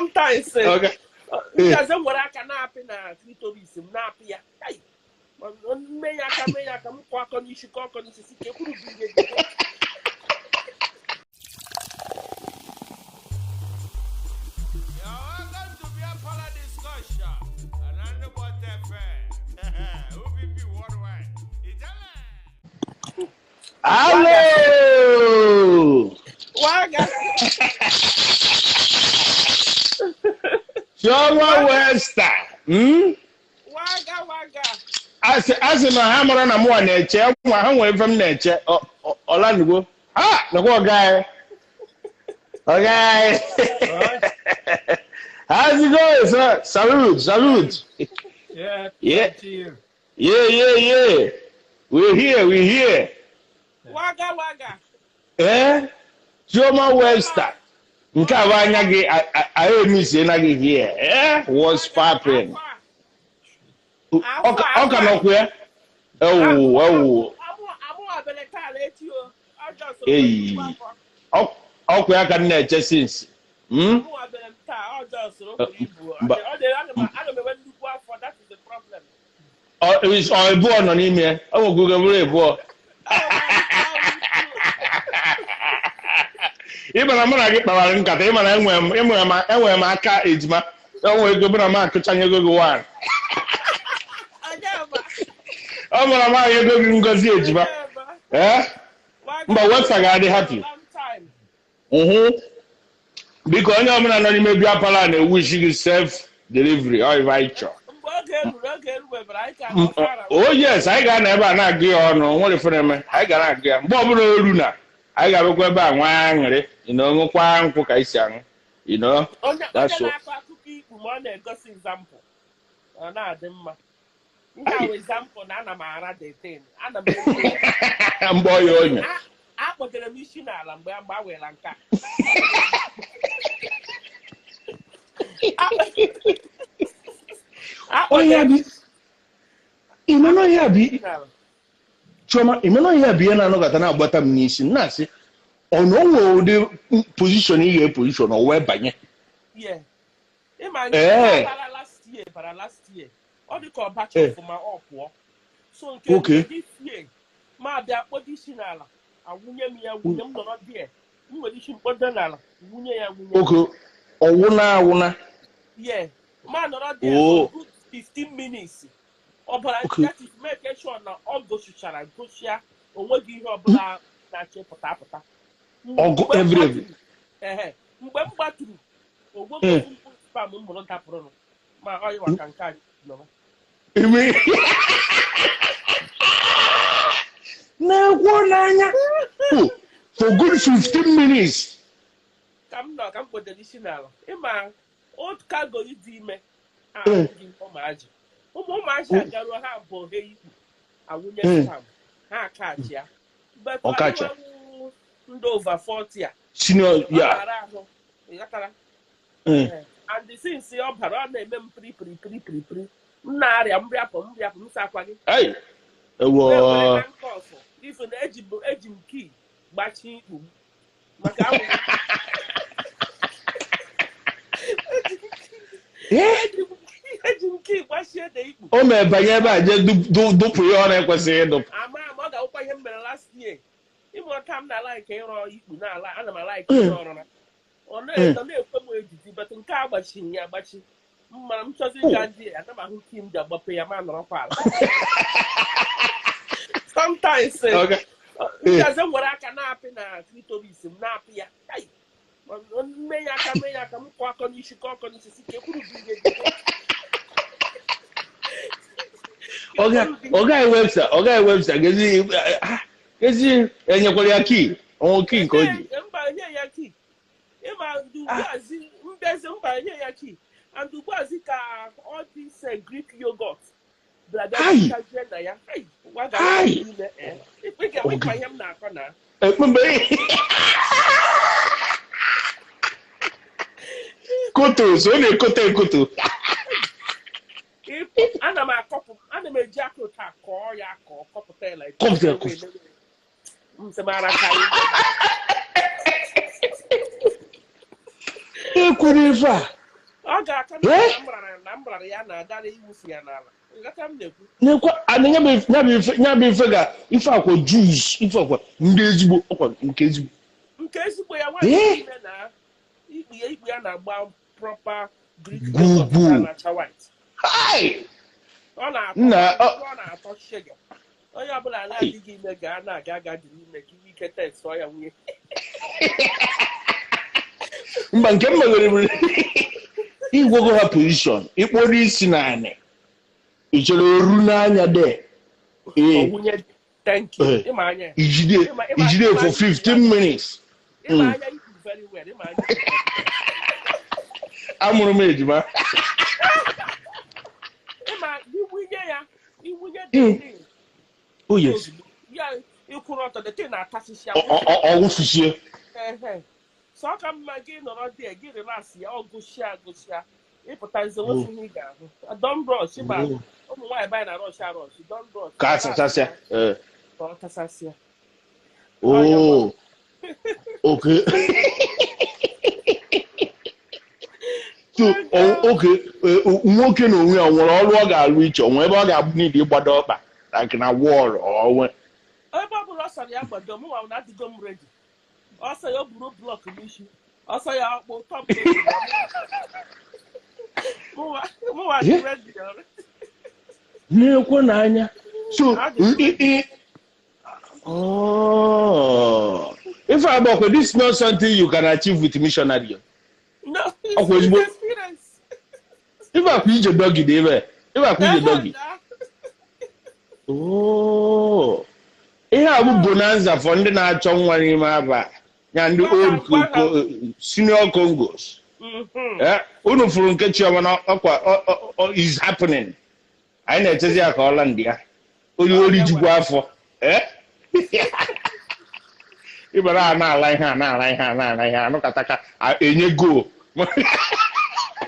Sometimes, Okay. doesn't what I can happen to be some napia. Hey, may I come walk on you should cock on this. Hello. Waga. Chioma Westa. Waga. As na hamara na mo na eche nwa ha nwe fam na eche Olanugbo. Ah, no go guy. Okay. How's it going, sir? Salute. Yeah. Yeah. You. Yeah. We're here. Waga. Chioma Westa. Nke abanya gị I miss na gị here. What's popping? Ọka nọkwa ya. Oh. Hey. Ọkwa ya ka nna eche since. Ebu nọ n'ime. Ọ bụ Google ebu. Ịmana mụ na gị kpawara nkata ịmana enwere m aka ejima enwere ego bụna m akụchanye ego gị one. Ọ mara m ahụ ego gị ngozi ejima. Mba websa ga-adị happy. Biko onye ọbụla nọ n'ime bịa pala na-ewish gị self delivery ọ ife anyị chọrọ. Oh yes, anyị ga na ebe a na-agụ ya ọnụ nwere fere eme anyị ga na-agụ ya mgbe ọbụla olu na anyị ga-abịakwa ebe a nwa aṅụrị ṅụkwa nkwụ ka isi aṅụ that's all. Mgbe ọya onye akpọtere m isi n'ala mgbe agbanweela nka imeno ya bi Chioma imeno ya bi na anọgata na agbata m n'isi na asị ọnụ onwe ụdị position ihe position o wee banye para last year ọ dị ka ọbacha ọfụma ọ pụọ so nke this year ma bịa kpọdo isi n'ala awụnye m ya wunye m nọrọ dị m nwere isi mkpọdo n'ala wunye ya oke ọwụna ma nọrọ dị 15 minutes ọbara that is make sure na ọ gochara gochia onweghị ihe ọbụla na-achịpụta ọgụ every mgbe m gbatụrụ ogbogo spam mụrụ dapụrụ ma ọ yiwa ka nke a nọrọ na-egwu n'anya for good 15 minutes ka m kpọdere isi n'ala ịma otu kago dị ime ụmụaji agaruo ha bụ he ikpu awụnye spam ha akachi ya ọkacha ndị over 40 a senior ahụ ịghọtara and since ọ bara ọ na-eme m piri m na-arịa mbịapụ m sakwa gị ife na eji m kii gbachi ikpu m maka ahụ eji m kii gbachie ede ikpu o mee banye ebe a je dụpụ ya ọ na-ekwesịghị ịdụpụ ama ọ ga-awụkwa ihe m mere last year ịmụta m na like ịrọ ikpu n'ala ana m like ịrụ ọrụ na ọ na-ekwe m ejiji bet nke a gbachiri ya agbachi mmara m chọzi ịga ndị ana m ahụ ki m ji agbape ya ma nọrọkwa ala sometimes njaze nwere aka na-apị na clitoris m na-apị ya mme ya aka m kwụ akọ n'isi ka ọkọ n'isi si ka ekwuru bụ ihe ọga websa gezi enyekwara ya kii ọnwụ kii nke o ji mba nye ya kii ịma ndị ugbuazi mbeze mba nye ya kii and ugbuazi ka all this Greek yogurt bladaje na ya ikpe ihe m na-akọ na koto so na-ekoto ekoto ana m eji aka ụta kọọ ya ka ọ kọpụta ya ekwuru ife a ọ ga-aka na mbrara ya na-agara iwufu ya n'ala ngata m na-ekwu nekwa ananya be ife ga ife akwa juice ife akwa ndị ezigbo ọkwa nke ezigbo ya nwaanyị ime na ikpu ya na-agba proper Greek na white ọ na-atọ sugar onye ọbụla na-adịghị ime ga na-aga agadi n'ime ka iwe ike test ya nwunye mba nke m meghere igwogo ha position ikporo isi naanị ichere oru n'anya de ijide for 15 minutes amụrụ m ejima oh yes ọwụfusie so ọ ka mma gị nọrọ dị gị relax ya ọ gụsịa ịpụta nze nwoke ihe ị ga-ahụ don brush ịgba ụmụ nwaanyị banyị na rush don brush ka asachasịa ka ọ tasasịa okay so nwoke na onwe ya nwere ọrụ ọ ga-alụ iche onwe ebe ọ ga-abụ n'idi ịgbado ọkpa like na wọl onwe ebe ọ bụla ọ sara ya gbado m nwa na adịgo m redi ọsọ ya buru blọk n'isi ọsọ ya ọkpụ tọp na-ekwe n'anya so if Iบอกthis is not something you can achieve with missionary no experience if I could ije doggy dey ebe if I could ije doggy ihe a bụ bonanza for ndị na-achọ nwa n'ime aba ya ndị old senior Congos unu furu nke chioma na ọkwa is happening anyị na-echezi ya ka ọla ndị ya onye ori jikwa afọ ịbara a na-ala ihe anụkata ka enye go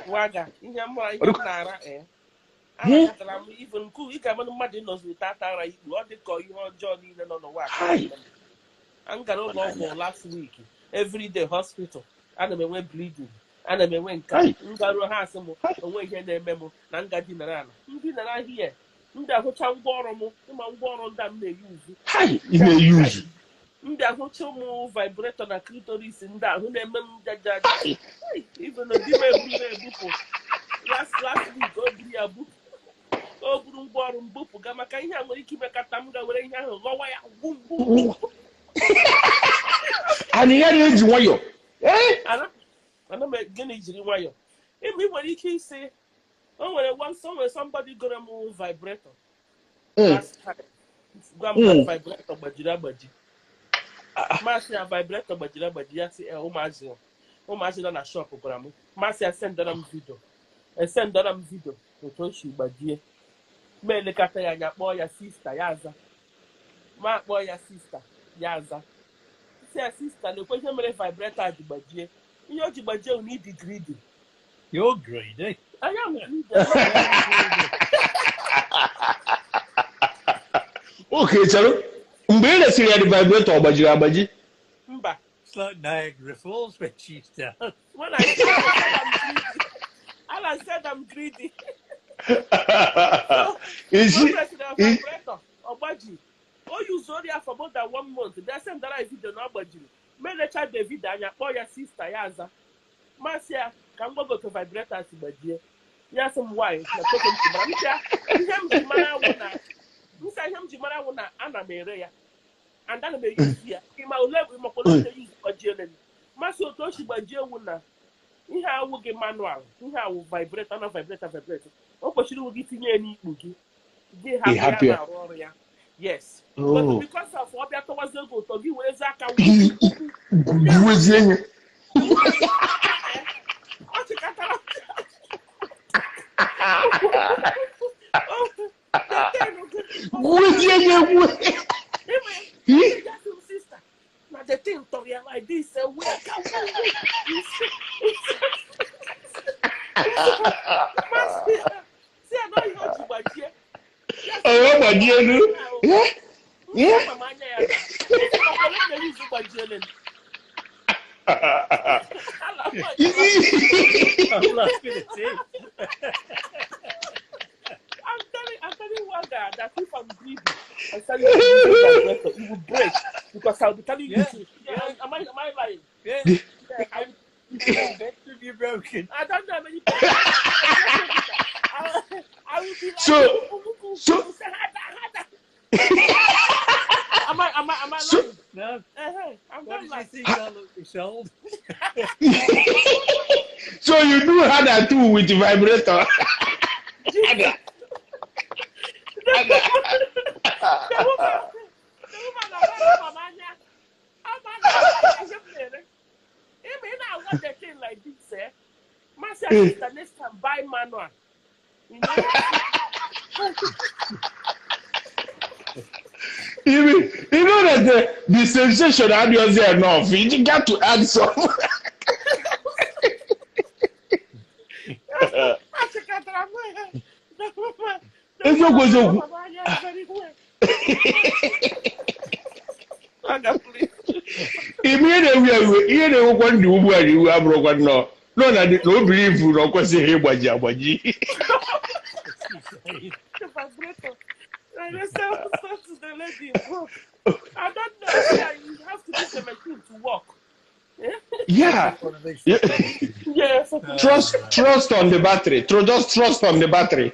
waga ihe na-ara akatara m ife nkụ ike amanụ mmadụ nọziri tata ara ikpu ọ dị ka ihe ọjọọ niile nọ n'ụwa m gara ụlọ ọgwụ last week everyday hospital ana m enwe bleeding ana m enwe nka ngaruo ha asị m onwe ihe na-eme m na nga dinara ala ndị nara ahịa ndị ahụcha ngwaọrụ m ịma ngwaọrụ ndị a m na-eyuzu ndị ahụcha ụmụ vibrator na clitoris ndị ahụ na-eme m jajaja even di m ebupụ last week o buru ya bupụ o buru ngwaọrụ m bupụ ga maka ihe a nwere ike imekata m ga were ihe ahụ ghọwa ya gwumgbu anyị ya na-eji nwayọ ana m gịnị jiri nwayọ ị nwere ike isi o nwere somebody gore m vibrator gwa m vibrator gbajiri agbaji masị ya vibrator gbajiri agbaji ya si ụmụazị nọ na shop gwara m masị ya sendara m vidio otu o si gbajie ma elekọta ya anya kpọọ ya sista ya aza ma kpọọ ya sista ya aza si ya sista na-ekwe ihe mere vibrator ji gbajie ihe o ji gbajie ụ na ịdị gridi you're greedy I am greedy okay chalo mgbe ị resịrị ya dị vibrator gbajiri agbaji mba it's like Niagara Falls when she's done when I said I'm greedy vibrator ọgbaji o yuzori ya for more than 1 month bịa sendara ya vidio na ọ gbajiri menecha David anya kpọọ ya sista ya aza masị ya ka m gbagote vibrator si gbajie ya sị m nwaanyị na toke m tụmara ihe m ji mara awụ na ana m ere ya and ana m eyuzi ya ịma ole na-eyuzi gbajiele masị otu o si gbajie ewu na ihe awụ gị manual ihe awụ vibrator na vibrator o kwesịrị iwu gị tinye ya n'ikpu gị gị hapụ ya na-arụ ọrụ ya yes but because of ọbịa tọwazi ego ụtọ gị werezi aka gwezie nye ọ chịkọtara gwezie nye sister na the thing tọrọ ya like this where can si anọ ihe o ji gbajie ọ̀rọ̀ gbajie nu mama anya ya ọkwale na izu gbajiele I'm laughing at it. I'm telling one guy that if I'm greedy, I'm telling you to use that method, it will break because I'll be telling you. Am I lying? Yeah. Yeah, Bet to be broken. I don't know many people. I will be like, So am I So- lying? No. I'm What not did you like. think I looked be sold? so you do harder too with the vibrator. The woman I'm I want the thing like this, eh? My sister next time buy manual. You know that the sensation audience is enough. You got to add some. Ihe na-enwekwa ndị ugbu a iwu abụrụkwa nnọọ nọ na o biri ifu na ọ kwesịghị ịgbaji agbaji. I don't know. You have to use the machine to walk. Yeah. Trust on the battery. Just trust on the battery.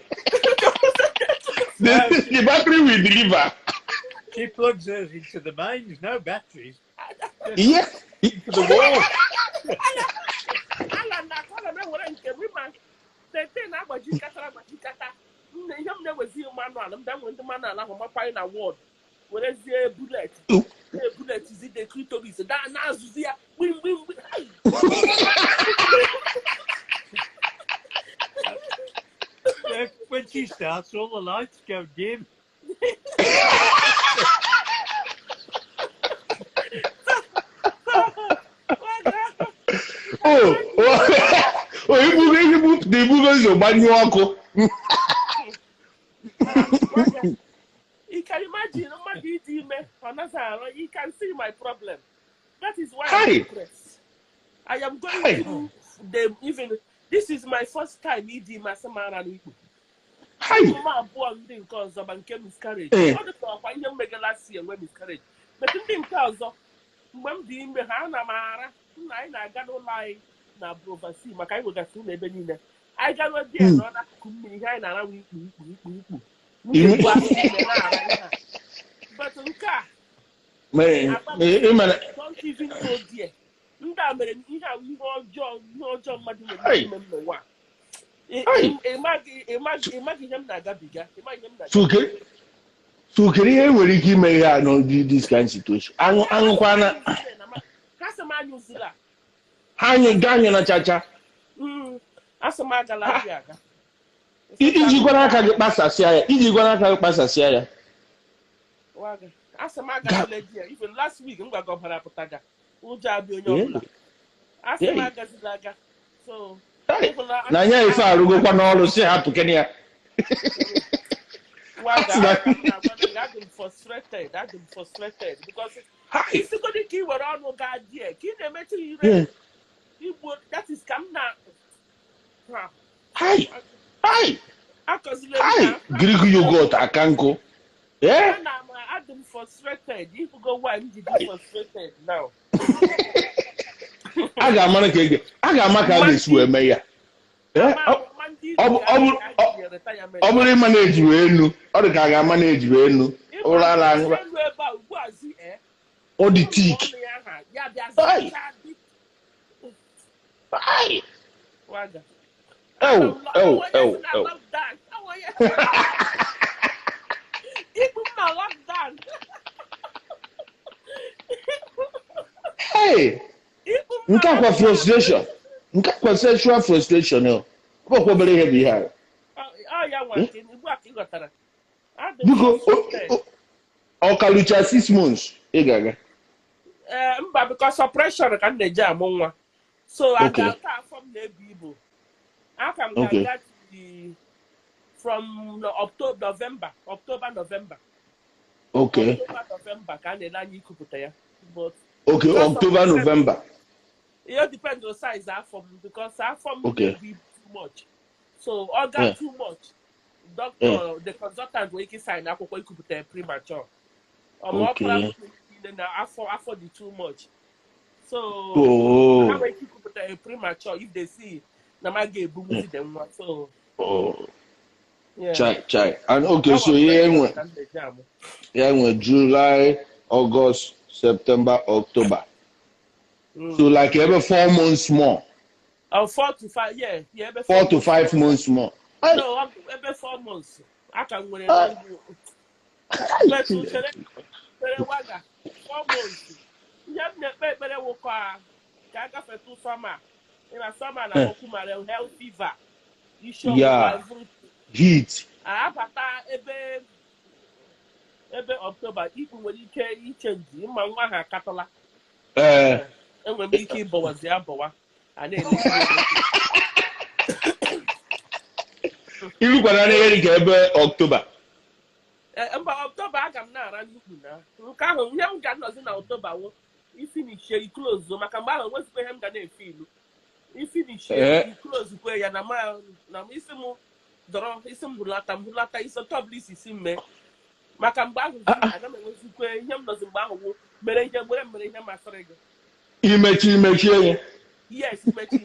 The battery will deliver. She plugs hers into the main. There's no batteries. Yeah. To the wall. Bullet is it the clitoris? That now Zuzia. When she starts, all the lights go dim. The movers are manual ọkụ. You can imagine, you can see my problem. That is why Hi. I'm depressed. I am going through the even. This is my first time eating my samara. Hi. My boy didn't cause of miscarriage. All the talk I didn't make last year when miscarriage. But in the cause of when the Hana Mara, I got no lie now, Provasi, my kind of a soon evening. I got no dear, not behind a week. But don't even go there. So can you really give me this kind of situation? Aṅụkwana anyị na chacha. Iji gwana aka gị kpasasịa ya. Even last week, I'm going to go to Uja. So, na anya ife arụgokwa n'ọrụ si hapụ Kenya. I'm frustrated because it's the good key were on no guard here. That is come now. Hi. Greek yogurt akanko. Yeah. I'm frustrated. If you go one, you frustrated now. A ga-ama ka a ga-esi eme ya. Ọ bụrụ ịma na-eji wee enu, ọ dị ka a ga-ama na-eji wee enu. Ụlọ ala ahụ. Ọ dị tik. Hey! Nke kwa frustration. Nke kwa sexual frustration yo. Kwa obere ihe bụ ihe a. Ya nwa nke igbu aka ịghọtara. Biko ọ kalucha 6 months ị ga-aga. Mba because suppression ka m na-eji amụ nwa. So I got from the Bible. I can get from November. Okay. October, November, can the land you could put there. But okay, October, November. It depends on size afọ m because afọ m Okay. may be too much. So ọ got too much. Doctor, the consultant will sign akwụkwọ ikwupụta premature. Ma ọ pụrụ na afọ dị too much. So ha nwere ike ikwupụta premature if they see na ma ga-ebumuzi dị nwa. So Chai. And okay, so yeah, July, August, September, October. So like every 4 months more. 4 to 5, yeah. 4 to 5 months more. No, every 4 months. I can win it. 4 months. You have better work. Gaga for 2 summer. In a summer, na okuma health fever. You show heat. I have ebe October. Even when you can change, you man want her catala. And when we keep bowa ziabowa, and then you look at ebe October. October, I can now run you now. Look how we haven't got nothing in October. You finish here, you close. So, Macamba, what's the him that they feel? You finish here, you close where you're now. Now, Ismo, Doro, Ism Mulata is a top list. Is in me. Macamba, I don't know what's the way him doesn't bow. Manager, whatever, my friend. You make sure. Yes, you make sure.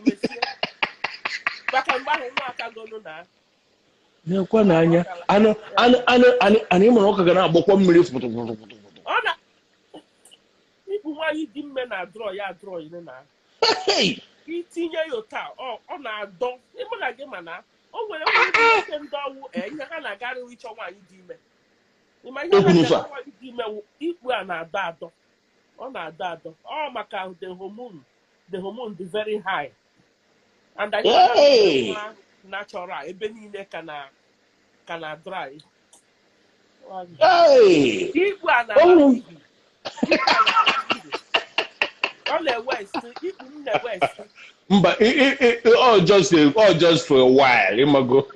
Macamba, I can go now. Nekwa n'anya anyị mụrụ ọka ga na-agbakwa mmiri foto ọ na ibu nwaanyị dị mme na draw ya na itinye ya taa ọ na-adọ ịmụ na gị mana o nwere ihe ndị ọwụ ihe ha na-agarị ịchọ nwaanyị dị ime ịma ihe ha na-agarị nwaanyị dị ime ikpu a na-adọ adọ ọ na-adọ adọ ọ maka the hormone dị very high and anyị natural ebe niile ka na dry. Igwe a na west, Igwe m na west. Mba, all just for a while. Imago.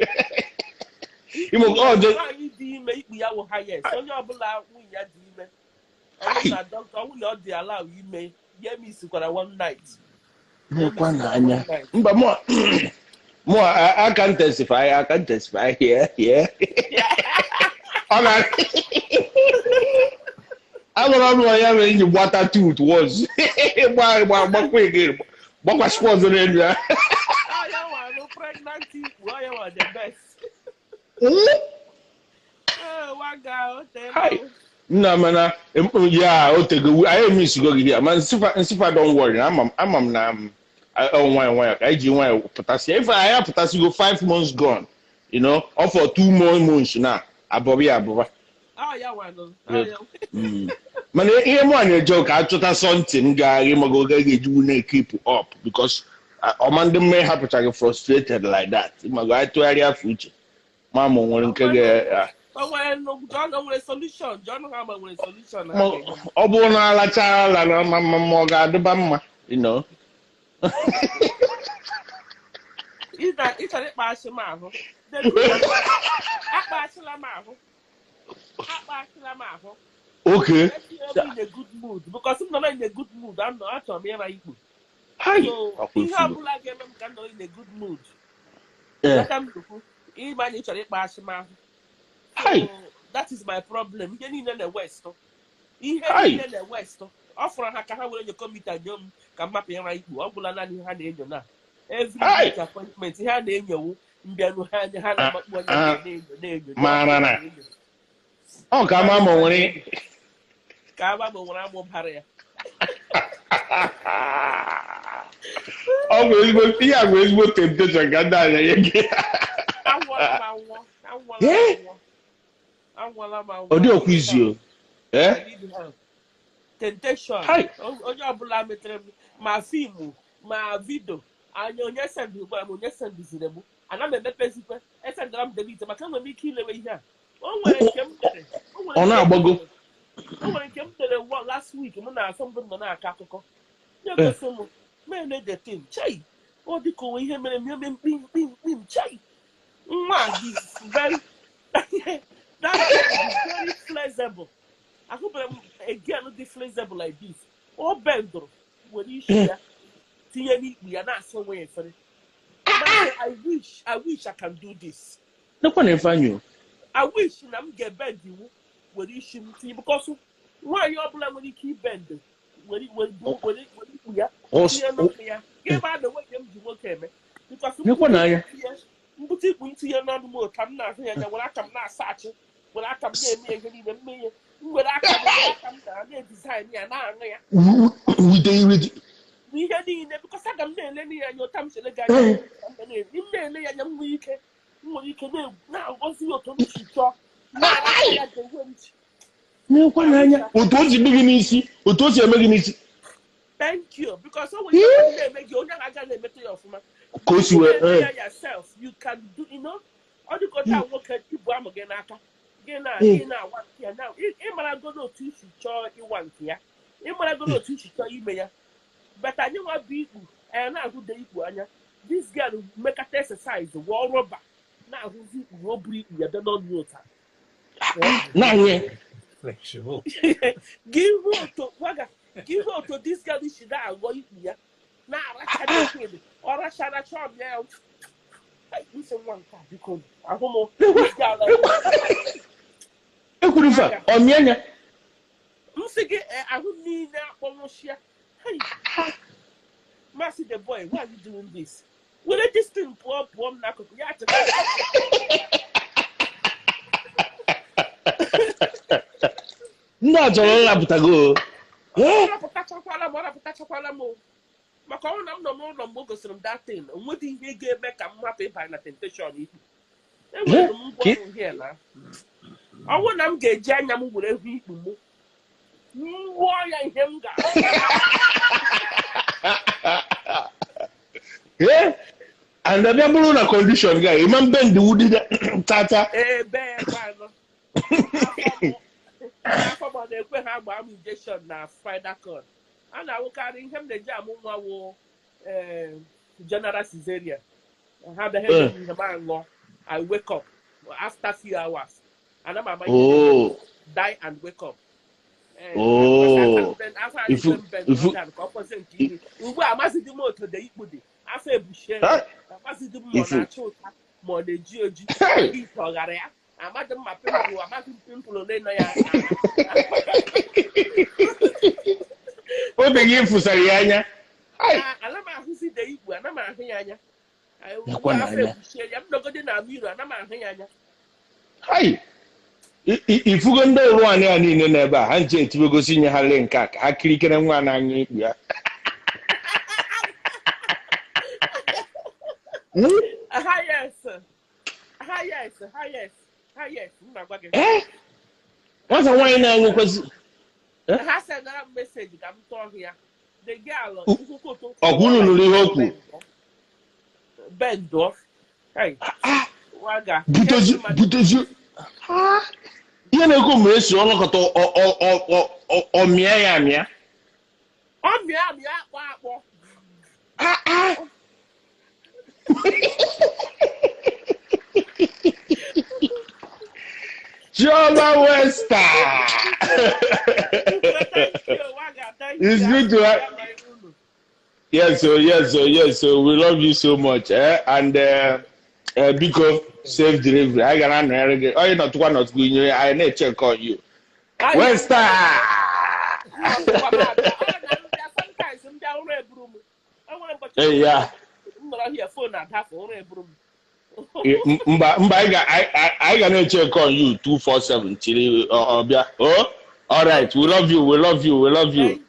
All just. Anyị dị ime ikpu ya wụ highest. Onye ọbụla nwunye ya dị ime. Ọ na doctor nwunye ọ dị allow ime. Ya mi sikwara one night. Nekwa n'anya. Mba more, I can testify. Here. I'm not having the water tooth was. What was in there? I am pregnancy. Why am I the best? One guy. Hi. No, man. Yeah, I'll take it. I miss you go here. Man, Sifa, don't worry. I'm why I do why potassium. If I have potassium go 5 months gone, you know, or for 2 more months now. Above. Oh yeah, why no? Man, here one joke. I thought something guy go get keep up because Amanda may have to get frustrated like that. My guy to area future. Mama won't get. Oh well, no, John has a solution. John have a solution. Obona la chala la mama ga de bamma, you know. It's a Bashamaho. Okay. In a good mood because I'm not in a good mood. I'm not actually good. Hi. So, you have like in a good mood. Hi. That is my problem. You need in the West. You have in the West. Offer a haka when you come with a young come up here right. Obulana had in your every appointment he had in your Manana. Oh, come on, money. Come on, when I'm on Paria. Always will be always will temptation. Got that again. Audio quiz you. Eh? Temptation. Hi. My film, my video. I know yes, and you were yes, and visible. And I'm a pessimist. I said, I'm the leader. I can't make kill away here. Oh, when I came to the one last week, when I something on our capital. You're so man, the thing. Chay. What do you call him? Bing, chay. He's very. That's very flexible. I hope again, not flexible like this. Or bend when you share. tinye n'ikpu ya na-asa onwe ya efere. I wish I can do this. Nekwa na efanyo. I wish na m ga-bend iwu were isi m tinye because nwaanyị ọbụla nwere ike ibend were ikpu ya tinye n'ọnụ ya ebe a na-enwe ihe m ji nwoke eme nekwa na anya mbute ikpu ntinye n'ọnụ m ka m na-ahụ ya anya were aka m na-asa achị were aka m na-eme ihe niile mmehie were aka m na-edizaịn ya na-aṅụ ya n'ihe niile because aga m na-ele ya anya ụta m chere gị anya m na-ele ya anya m nwere ike na-agọzi otu m si chọọ na-ara ya ga-enwe m chi nekwa na anya otu o si dị gị n'isi otu o si eme gị n'isi. Thank you because o nwere ihe na-eme gị onye agaghị na-emete ya ọfụma ka o si wee yourself you can do ọ dịkọta nwoke ibu amụ gị n'aka gị na-awa nke ya na ịmaragodo otu isi chọọ ịwa nke ya ịmaragodo otu isi chọọ ime ya but anyị nwa bụ ikpu anyị na-ahụde ikpu anya this girl mekata exercise wụọ rọba na-ahụzi ikpu o buru ikpu ya bịa n'ọnụ ụta na-anye flexible. Give her to this girl she na-aghọ ikpu ya na-aracha n'ekele ọ rachara chọọ bịa ya isi nwa nke a biko ahụ m ekwuru fa ọmịanya m sị gị ahụ niile akpọnwụchịa Mercy the boy, why are you doing this? Will it just still poor m n'akụkụ ya ndị a chọrọ nrapụtago ọrapụtachakwala m maka ọrụ na m nọ n'ụlọ mgbe o gosiri m datin onwedị ihe ga-eme ka m hapụ ịbanye na temptation ikwu enwere m ngwa ọrụ hie na ọnwụ na m ga-eji anya m were hụ ikpu m nwụọ ya ihe m ga and abịa bụrụ na condition ga ịma mbe ndị wudi tata ebe anọ afọ ma na-ekwe ha gbaa m injection na spider cord a na-awụkarị ihe m na-eji amụ nwa wụ general cesarean ha bịa ihe m aṅụọ I wake up after few hours and I'm die and wake up ugbu a amasịdị m otu dị ikpu dị afọ ebuchie amasịdị m ma ọ na-acha ụta ma ọ na-eji oji ite ọghara ya amadị m ma pimpụl amaghị m pimpụl ole nọ ya obi gị fụsara ya anya ana m ahụzi dị ikpu ana m ahụ ya anya afọ ebuchie ya m nọgode na mmiri ana m ahụ ya anya ifugo ndị ụrụ anyị a niile n'ebe a ha nche etibegosi nye ha lee nke a ka ha kirikere nwa n'anya ikpu ya nwata nwaanyị na-enwekwazị ha sendara m meseji ka m tụọ ya ọkwụrụ nụrụ ihe okwu bendọ butozi ihe na-ekwu mgbe esi ọlọkọta ọmịa ya amịa ọmịa akpọ Chioma Westa. It's good to have. Yes, so we love you so much, and because safe delivery. I got an arrogant. Oh, you're not one not going. I need to check on you. Westa. Hey, yeah. I gonna check on you 247 till Obia. Oh, all right. We love you.